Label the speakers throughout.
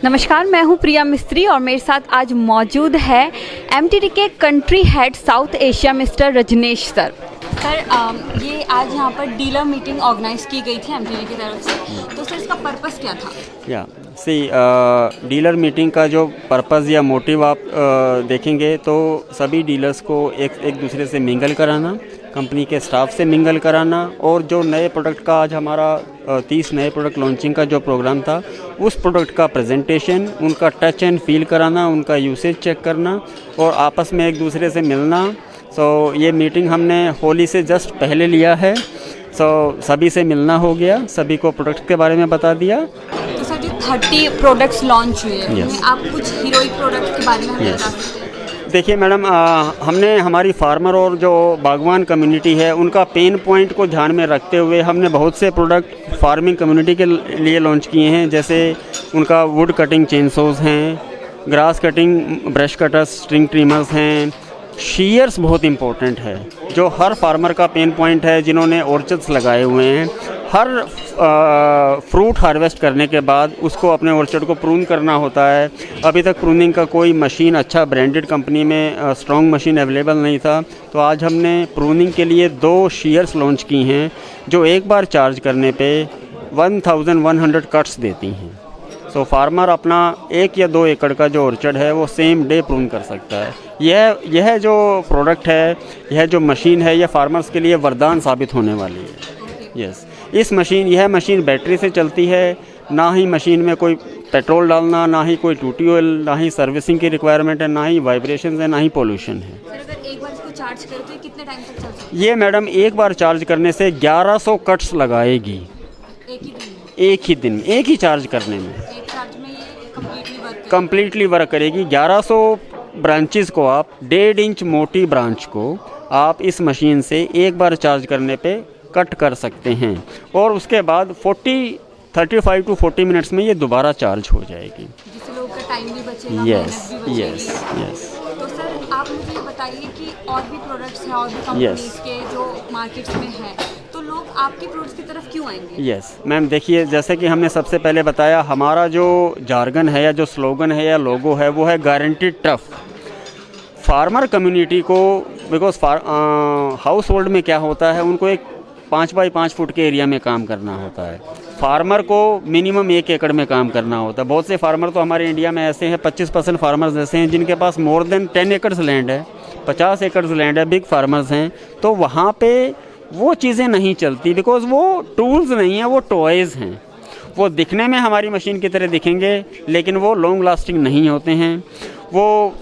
Speaker 1: नमस्कार, मैं हूं प्रिया मिस्त्री और मेरे साथ आज मौजूद है एमटीडी के country head south Asia mister Rajnesh sir. Sir ये आज यहाँ पर डीलर मीटिंग ऑर्गेनाइज की गई थी एमटीडी की तरफ से, तो सर इसका पर्पस क्या था?
Speaker 2: डीलर मीटिंग का जो पर्पज़ या मोटिव आप देखेंगे तो सभी डीलर्स को एक दूसरे से मिंगल कराना, कंपनी के स्टाफ से मिंगल कराना, और जो नए प्रोडक्ट का आज हमारा 30 नए प्रोडक्ट लॉन्चिंग का जो प्रोग्राम था उस प्रोडक्ट का प्रेजेंटेशन, उनका टच एंड फील कराना, उनका यूसेज चेक करना और आपस में एक दूसरे से मिलना। ये मीटिंग हमने होली से जस्ट पहले लिया है। सभी से मिलना हो गया, सभी को प्रोडक्ट के बारे में बता दिया।
Speaker 1: तो सर जो 30 प्रोडक्ट्स लॉन्च हुए हैं,
Speaker 2: Yes.
Speaker 1: आप कुछ हीरोइक प्रोडक्ट्स के बारे में हमें
Speaker 2: Yes.
Speaker 1: बता सकते हैं?
Speaker 2: देखिए मैडम, हमने हमारी फार्मर और जो बागवान कम्युनिटी है उनका पेन पॉइंट को ध्यान में रखते हुए हमने बहुत से प्रोडक्ट फार्मिंग कम्युनिटी के लिए लॉन्च किए हैं। जैसे उनका वुड कटिंग चेनसोज हैं, grass cutting brush cutters, string trimmers हैं, शीयर्स बहुत इम्पोर्टेंट है जो हर फार्मर का पेन पॉइंट है जिन्होंने ऑर्चर्ड्स लगाए हुए हैं। हर फ्रूट हार्वेस्ट करने के बाद उसको अपने ऑर्चर्ड को प्रून करना होता है। अभी तक प्रूनिंग का कोई मशीन अच्छा ब्रांडेड कंपनी में स्ट्रॉन्ग मशीन अवेलेबल नहीं था, तो आज हमने प्रूनिंग के लिए 2 शीयर्स लॉन्च की हैं जो एक बार चार्ज करने पे 1100 कट्स देती हैं। फार्मर अपना 1 या 2 एकड़ का जो ऑर्चर्ड है वो सेम डे प्रून कर सकता है। यह जो प्रोडक्ट है, यह जो मशीन है, यह फार्मर्स के लिए वरदान साबित होने वाली है। यस, यह मशीन बैटरी से चलती है, ना ही मशीन में कोई पेट्रोल डालना, ना ही कोई टूटी ऑयल, ना ही सर्विसिंग की रिक्वायरमेंट है, ना ही वाइब्रेशन है, ना ही पोल्यूशन है।
Speaker 1: सर अगर एक बार इसको चार्ज करें तो कितने टाइम तक चल सकता है?
Speaker 2: ये मैडम एक बार चार्ज करने से 1100 कट्स लगाएगी एक ही दिन, एक ही चार्ज करने में।
Speaker 1: एक चार्ज में ये
Speaker 2: कंप्लीटली वर्क करेगी। 1100 ब्रांचेस को आप 1.5 इंच मोटी ब्रांच को आप इस मशीन से एक बार चार्ज करने पे कट कर सकते हैं और उसके बाद 35 to 40 मिनट्स में ये दोबारा चार्ज हो जाएगी।
Speaker 1: जिससे लोगों का टाइम भी बचेगा,
Speaker 2: यस
Speaker 1: मेहनत भी
Speaker 2: यस
Speaker 1: बचेगी।
Speaker 2: यस
Speaker 1: तो सर आप मुझे ये बताइए कि और भी प्रोडक्ट्स हैं और भी कंपनीज के जो मार्केट्स में हैं, तो लोग आपके प्रोडक्ट्स की तरफ क्यों आएंगे?
Speaker 2: यस मैम, देखिए जैसे कि हमने सबसे पहले बताया, हमारा जो जार्गन है या जो स्लोगन है या लोगो है वो है गारंटीड टफ। फार्मर कम्युनिटी को, बिकॉज हाउस होल्ड में क्या होता है, उनको एक 5 बाई 5 फुट के एरिया में काम करना होता है। फार्मर को मिनिमम 1 एकड़ में काम करना होता है। बहुत से फार्मर तो हमारे इंडिया में ऐसे हैं, 25% फार्मर्स ऐसे हैं जिनके पास मोर देन 10 एकड़ लैंड है, 50 एकड़ लैंड है, बिग फार्मर्स हैं। तो वहाँ पे वो चीज़ें नहीं चलती, बिकॉज वो टूल्स नहीं हैं, वो टॉयज़ हैं। वो दिखने में हमारी मशीन की तरह दिखेंगे लेकिन वो लॉन्ग लास्टिंग नहीं होते हैं। वो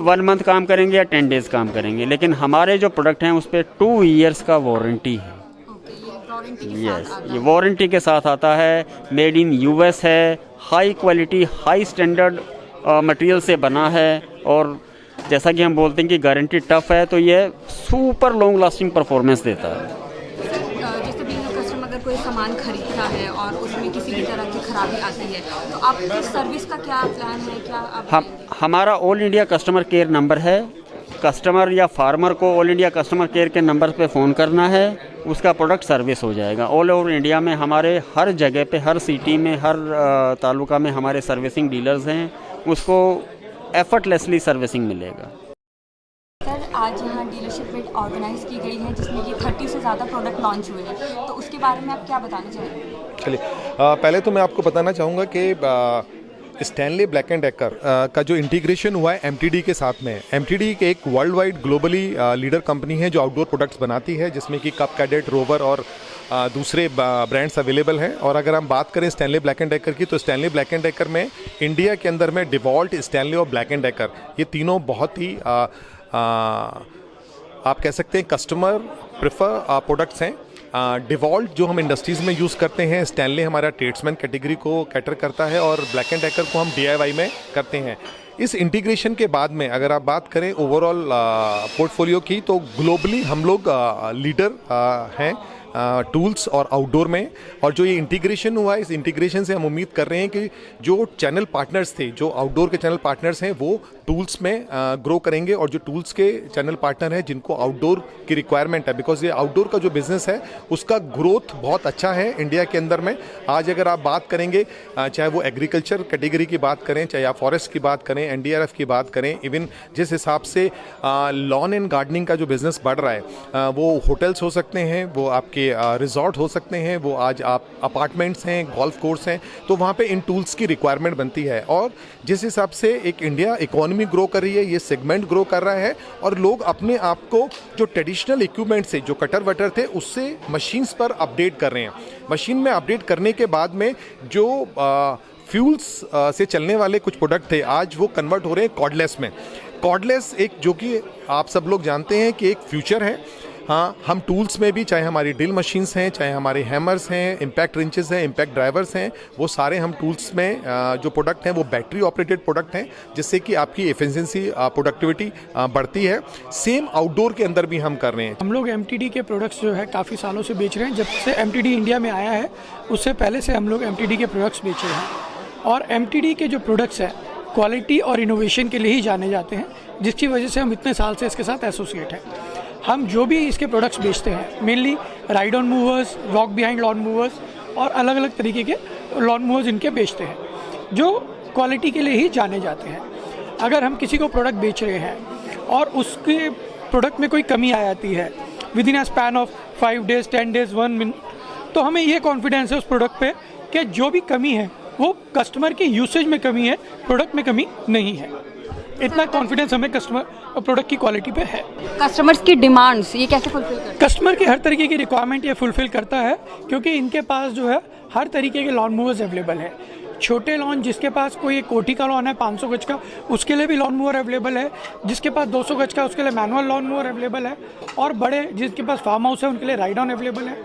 Speaker 2: 1 मंथ काम करेंगे या 10 डेज़ काम करेंगे, लेकिन हमारे जो प्रोडक्ट हैं उस पर 2 ईयर्स का वारंटी है। यस, ये वारंटी के साथ आता है। मेड इन यूएस है, high quality, high standard material से बना है, और जैसा कि हम बोलते हैं कि गारंटी टफ है, तो ये सुपर लॉन्ग लास्टिंग परफॉर्मेंस देता है।
Speaker 1: जैसे भी कस्टमर अगर कोई सामान खरीदता है और उसमें किसी भी तरह की खराबी आती है, तो आपकी सर्विस का क्या प्लान है? क्या
Speaker 2: हमारा all India customer care number है। कस्टमर या फार्मर को ऑल इंडिया कस्टमर केयर के नंबर पे फ़ोन करना है, उसका प्रोडक्ट सर्विस हो जाएगा। ऑल ओवर इंडिया में हमारे हर जगह पे, हर सिटी में, हर तालुका में हमारे सर्विसिंग डीलर्स हैं, उसको एफर्टलेसली सर्विसिंग मिलेगा।
Speaker 1: सर आज यहाँ डीलरशिप मीट ऑर्गेनाइज की गई है जिसमें कि 30 से ज़्यादा प्रोडक्ट लॉन्च हुए हैं, तो उसके बारे में आप क्या बताना चाहेंगे?
Speaker 3: चलिए, पहले तो मैं आपको बताना चाहूँगा कि स्टैनली ब्लैक एंड डेकर का जो इंटीग्रेशन हुआ है एमटीडी के साथ में। एमटीडी एक world wide globally leader company है जो आउटडोर प्रोडक्ट्स बनाती है, जिसमें कि कप, कैडेट, रोवर और दूसरे ब्रांड्स अवेलेबल हैं। और अगर हम बात करें स्टैनली ब्लैक एंड डेकर की, तो स्टैनली ब्लैक एंड डेकर में इंडिया के अंदर में डिवॉल्ट, स्टैनली और ब्लैक एंड डेकर, ये तीनों बहुत ही आप कह सकते हैं कस्टमर प्रेफर प्रोडक्ट्स हैं। डिवॉल्ट जो हम इंडस्ट्रीज़ में यूज़ करते हैं, स्टैनली हमारा ट्रेड्समैन कैटेगरी को कैटर करता है, और ब्लैक एंड डेकर को हम DIY में करते हैं। इस इंटीग्रेशन के बाद में अगर आप बात करें ओवरऑल पोर्टफोलियो की, तो ग्लोबली हम लोग लीडर हैं टूल्स और आउटडोर में। और जो ये इंटीग्रेशन हुआ है, इस इंटीग्रेशन से हम उम्मीद कर रहे हैं कि जो चैनल पार्टनर्स थे, जो आउटडोर के चैनल पार्टनर्स हैं, वो टूल्स में ग्रो करेंगे, और जो टूल्स के चैनल पार्टनर हैं जिनको आउटडोर की रिक्वायरमेंट है, बिकॉज ये आउटडोर का जो बिजनेस है उसका ग्रोथ बहुत अच्छा है इंडिया के अंदर में। आज अगर आप बात करेंगे, चाहे वो एग्रीकल्चर कैटेगरी की बात करें, चाहे आप फॉरेस्ट की बात करें, एनडीआरएफ की बात करें, इवन जिस हिसाब से लॉन एंड गार्डनिंग का जो बिजनेस बढ़ रहा है, वो होटल्स हो सकते हैं, वो आपके रिजॉर्ट हो सकते हैं, वो आज आप अपार्टमेंट्स हैं, गोल्फ कोर्स हैं, तो वहाँ पे इन टूल्स की रिक्वायरमेंट बनती है। और जिस हिसाब से एक इंडिया इकोनॉमी ग्रो कर रही है, ये सेगमेंट ग्रो कर रहा है, और लोग अपने आप को जो ट्रेडिशनल इक्विपमेंट से, जो कटर वटर थे, उससे मशीन्स पर अपडेट कर रहे हैं। मशीन में अपडेट करने के बाद में जो फ्यूल्स से चलने वाले कुछ प्रोडक्ट थे, आज वो कन्वर्ट हो रहे हैं कॉर्डलेस में। कॉर्डलेस एक, जो कि आप सब लोग जानते हैं कि एक फ्यूचर है। हाँ, हम टूल्स में भी, चाहे हमारी ड्रिल मशीन्स हैं, चाहे हमारे हैमर्स हैं, इम्पैक्ट रिंचेस हैं, इम्पैक्ट ड्राइवर्स हैं, वो सारे हम टूल्स में जो प्रोडक्ट हैं वो बैटरी ऑपरेटेड प्रोडक्ट हैं, जिससे कि आपकी एफिशिएंसी, प्रोडक्टिविटी बढ़ती है। सेम आउटडोर के अंदर भी हम कर रहे हैं।
Speaker 4: हम लोग एमटीडी के प्रोडक्ट्स जो है काफ़ी सालों से बेच रहे हैं। जब से एमटीडी इंडिया में आया है, उससे पहले से हम लोग एमटीडी के प्रोडक्ट्स बेच रहे हैं। और एमटीडी के जो प्रोडक्ट्स हैं क्वालिटी और इनोवेशन के लिए ही जाने जाते हैं, जिसकी वजह से हम इतने साल से इसके साथ एसोसिएट हैं। हम जो भी इसके प्रोडक्ट्स बेचते हैं, mainly ride on movers, walk behind lawn movers और अलग अलग तरीके के लॉन मूवर्स इनके बेचते हैं, जो क्वालिटी के लिए ही जाने जाते हैं। अगर हम किसी को प्रोडक्ट बेच रहे हैं और उसके प्रोडक्ट में कोई कमी आ जाती है with in a span of 5 days, 10 days, 1 minute, तो हमें ये कॉन्फिडेंस है उस प्रोडक्ट पे कि जो भी कमी है वो कस्टमर की यूसेज में कमी है, प्रोडक्ट में कमी नहीं है। इतना कॉन्फिडेंस हमें कस्टमर और प्रोडक्ट की क्वालिटी पे है।
Speaker 1: कस्टमर्स की डिमांड्स ये कैसे फुलफिल करते हैं?
Speaker 4: कस्टमर की हर तरीके की रिक्वायरमेंट ये फुलफिल करता है, क्योंकि इनके पास जो है हर तरीके के लॉन मूवर्स अवेलेबल है। छोटे लॉन, जिसके पास कोई एक कोठी का लॉन है 500 गज का, उसके लिए भी लॉन मूवर अवेलेबल है। जिसके पास 200 गज का, उसके लिए मैनुअल लॉन मूवर अवेलेबल है। और बड़े जिसके पास फार्म हाउस है, उनके लिए राइड ऑन अवेलेबल है।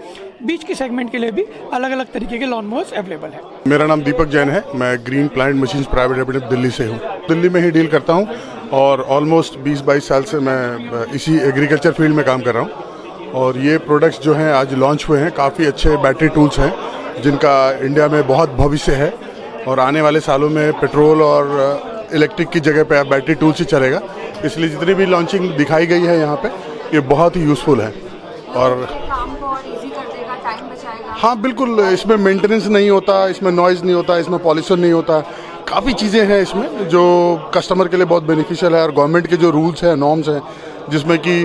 Speaker 4: बीच की सेगमेंट के लिए भी अलग अलग तरीके के लॉन मूवर्स अवेलेबल है।
Speaker 5: मेरा नाम दीपक जैन है। मैं green plant machines private limited Delhi से हूँ। दिल्ली में ही डील करता हूँ और ऑलमोस्ट 20-22 साल से मैं इसी एग्रीकल्चर फील्ड में काम कर रहा हूँ। और ये प्रोडक्ट्स जो हैं आज लॉन्च हुए हैं, काफ़ी अच्छे बैटरी टूल्स हैं जिनका इंडिया में बहुत भविष्य है। और आने वाले सालों में पेट्रोल और इलेक्ट्रिक की जगह पे अब बैटरी टूल्स ही चलेगा। इसलिए जितनी भी लॉन्चिंग दिखाई गई है यहाँ पे, ये बहुत ही यूज़फुल है और
Speaker 1: काम को और इजी कर देगा, टाइम बचाएगा।
Speaker 5: हाँ बिल्कुल, इसमें मेंटेनेंस नहीं होता, इसमें नॉइज़ नहीं होता, इसमें पॉल्यूशन नहीं होता। काफ़ी चीज़ें हैं इसमें जो कस्टमर के लिए बहुत बेनिफिशियल है। और गवर्नमेंट के जो रूल्स हैं, नॉर्म्स हैं, जिसमें कि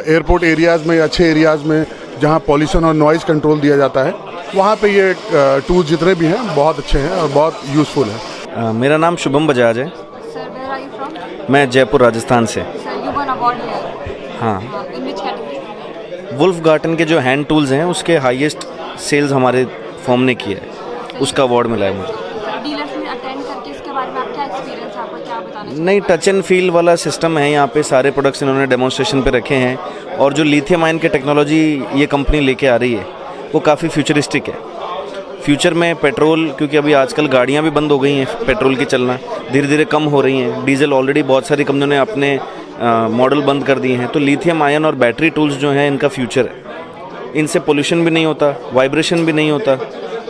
Speaker 5: एयरपोर्ट एरियाज़ में, अच्छे एरियाज़ में जहाँ पॉल्यूशन और नॉइज़ कंट्रोल दिया जाता है, वहाँ पे ये टूल्स जितने भी हैं बहुत अच्छे हैं और बहुत यूज़फुल हैं।
Speaker 6: मेरा नाम शुभम बजाज है।
Speaker 1: Sir, where are you from?
Speaker 6: मैं जयपुर राजस्थान से।
Speaker 1: Sir, you won award here.
Speaker 6: हाँ,
Speaker 1: इन व्हिच कैटेगरी?
Speaker 6: वुल्फ गार्टन के जो हैंड टूल्स हैं उसके हाईएस्ट सेल्स हमारे फर्म ने किया है, उसका अवार्ड मिला है मुझे।
Speaker 1: डीलर्स में अटेंड करके इसके बारे में आप क्या एक्सपीरियंस है आपका, क्या बताना चाहिए?
Speaker 6: नहीं, टच एंड फील वाला सिस्टम है यहाँ पे। सारे प्रोडक्ट्स इन्होंने डेमोन्स्ट्रेशन पे रखे हैं। और जो लिथियम आयन के टेक्नोलॉजी ये कंपनी लेके आ रही है वो काफ़ी फ्यूचरिस्टिक है। फ्यूचर में पेट्रोल, क्योंकि अभी आजकल गाड़ियाँ भी बंद हो गई हैं, पेट्रोल की चलना धीरे धीरे कम हो रही हैं। डीजल ऑलरेडी बहुत सारी कंपनियों ने अपने मॉडल बंद कर दिए हैं। तो लिथियम आयन और बैटरी टूल्स जो हैं इनका फ्यूचर है। इनसे पोल्यूशन भी नहीं होता, वाइब्रेशन भी नहीं होता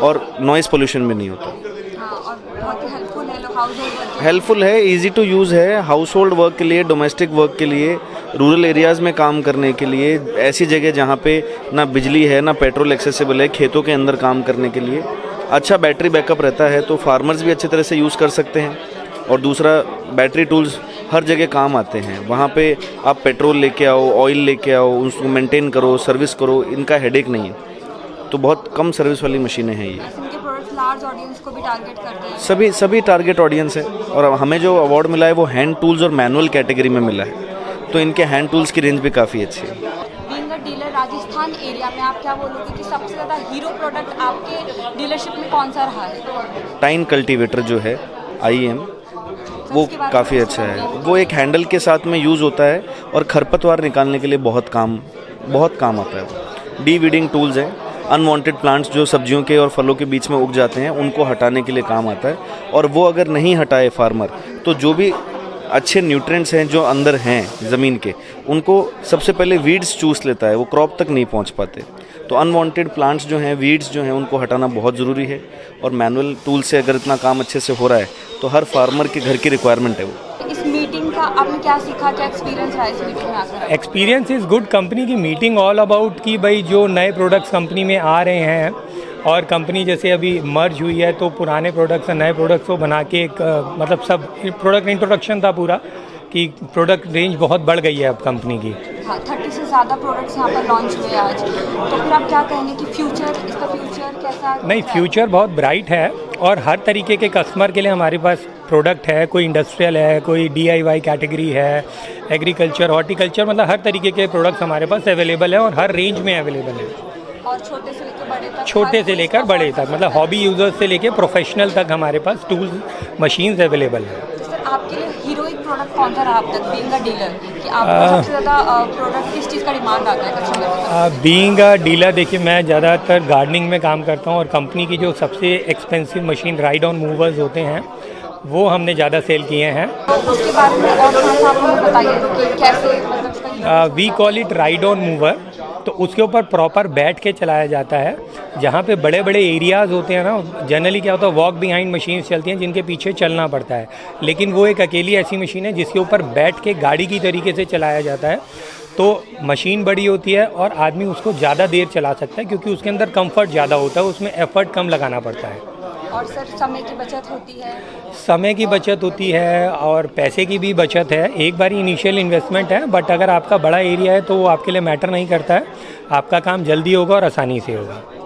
Speaker 6: और नॉइज़ पोल्यूशन भी नहीं होता।
Speaker 1: हाँ, और बहुत ही हेल्पफुल है, हाउस होल्ड
Speaker 6: हेल्पफुल है, इजी टू यूज़ है। हाउस होल्ड वर्क के लिए, डोमेस्टिक वर्क के लिए, रूरल एरियाज़ में काम करने के लिए, ऐसी जगह जहाँ पे ना बिजली है ना पेट्रोल एक्सेसिबल है, खेतों के अंदर काम करने के लिए अच्छा बैटरी बैकअप रहता है। तो फार्मर्स भी अच्छी तरह से यूज़ कर सकते हैं। और दूसरा, बैटरी टूल्स हर जगह काम आते हैं। वहाँ पे आप पेट्रोल लेके आओ, ऑयल लेके आओ, उसको मेंटेन करो, सर्विस करो, इनका हेडेक नहीं है। तो बहुत कम सर्विस वाली मशीनें हैं ये।
Speaker 1: इनके प्रोडक्ट्स लार्ज ऑडियंस को भी टारगेट करते हैं।
Speaker 6: सभी टारगेट ऑडियंस है। और हमें जो अवार्ड मिला है वो हैंड टूल्स और मैनुअल कैटेगरी में मिला है। तो इनके हैंड टूल्स की रेंज भी काफ़ी अच्छी है।
Speaker 1: Being a dealer Rajasthan area में, आप क्या बोलोगे कि सबसे ज़्यादा हीरो प्रोडक्ट आपके डीलरशिप में कौन सा रहा है?
Speaker 6: टाइन कल्टीवेटर जो है IEM, वो काफ़ी अच्छा है। वो एक हैंडल के साथ में यूज़ होता है और खरपतवार निकालने के लिए बहुत काम आता है। डी वीडिंग टूल्स है। अनवांटेड प्लांट्स जो सब्जियों के और फलों के बीच में उग जाते हैं उनको हटाने के लिए काम आता है। और वो अगर नहीं हटाए फार्मर, तो जो भी अच्छे न्यूट्रिएंट्स हैं जो अंदर हैं ज़मीन के, उनको सबसे पहले वीड्स चूस लेता है, वो क्रॉप तक नहीं पहुंच पाते। तो अनवांटेड प्लांट्स जो हैं, वीड्स जो हैं, उनको हटाना बहुत ज़रूरी है। और मैनुअल टूल से अगर इतना काम अच्छे से हो रहा है तो हर फार्मर के घर की रिक्वायरमेंट है वो।
Speaker 1: इस मीटिंग का आपने क्या सीखा, क्या एक्सपीरियंस रहा इस मीटिंग में आकर?
Speaker 7: Experience is good. कंपनी की मीटिंग ऑल अबाउट कि भाई जो नए प्रोडक्ट्स कंपनी में आ रहे हैं और कंपनी जैसे अभी मर्ज हुई है तो पुराने प्रोडक्ट्स और नए प्रोडक्ट्स को बना के एक मतलब सब प्रोडक्ट इंट्रोडक्शन था पूरा कि प्रोडक्ट रेंज बहुत बढ़ गई है अब कंपनी की।
Speaker 1: हाँ, 30 से ज़्यादा प्रोडक्ट्स यहाँ पर लॉन्च हुए आज, तो फिर आप क्या कहेंगे कि इसका फ्यूचर कैसा?
Speaker 7: नहीं, फ्यूचर बहुत ब्राइट है और हर तरीके के कस्टमर के लिए हमारे पास प्रोडक्ट है। कोई इंडस्ट्रियल है, कोई DIY कैटेगरी है, एग्रीकल्चर, हॉर्टिकल्चर, मतलब हर तरीके के प्रोडक्ट्स हमारे पास अवेलेबल है और हर रेंज में अवेलेबल है।
Speaker 1: और छोटे से लेकर बड़े तक?
Speaker 7: छोटे से लेकर बड़े तक, मतलब हॉबी यूज़र्स से लेकर प्रोफेशनल तक हमारे पास टूल्स मशीन्स अवेलेबल है।
Speaker 1: तो सर आपके लिए हीरोइक प्रोडक्ट कौन सा रहा अब तक बीइंग अ डीलर, कि आपको सबसे ज़्यादा प्रोडक्ट किस चीज़ का डिमांड आता है कस्टमर?
Speaker 7: बीइंग अ डीलर, देखिए मैं ज़्यादातर गार्डनिंग में काम करता हूँ और कंपनी की जो सबसे expensive machine ride on movers होते हैं वो हमने ज़्यादा सेल किए हैं।
Speaker 1: तो उसके बारे में और थोड़ा सा आप हमें बताइए कि कैसे, मतलब
Speaker 7: we call it ride on mower. तो उसके ऊपर प्रॉपर बैठ के चलाया जाता है। जहाँ पे बड़े बड़े एरियाज़ होते हैं ना, जनरली क्या होता है, वॉक बिहाइंड मशीन्स चलती हैं जिनके पीछे चलना पड़ता है, लेकिन वो एक अकेली ऐसी मशीन है जिसके ऊपर बैठ के गाड़ी की तरीके से चलाया जाता है। तो मशीन बड़ी होती है और आदमी उसको ज़्यादा देर चला सकता है क्योंकि उसके अंदर कंफर्ट ज़्यादा होता है, उसमें एफर्ट कम लगाना पड़ता है।
Speaker 1: और सर समय की बचत होती है?
Speaker 7: समय की बचत होती है और पैसे की भी बचत है। एक बार इनिशियल इन्वेस्टमेंट है, बट अगर आपका बड़ा एरिया है तो वो आपके लिए मैटर नहीं करता है, आपका काम जल्दी होगा और आसानी से होगा।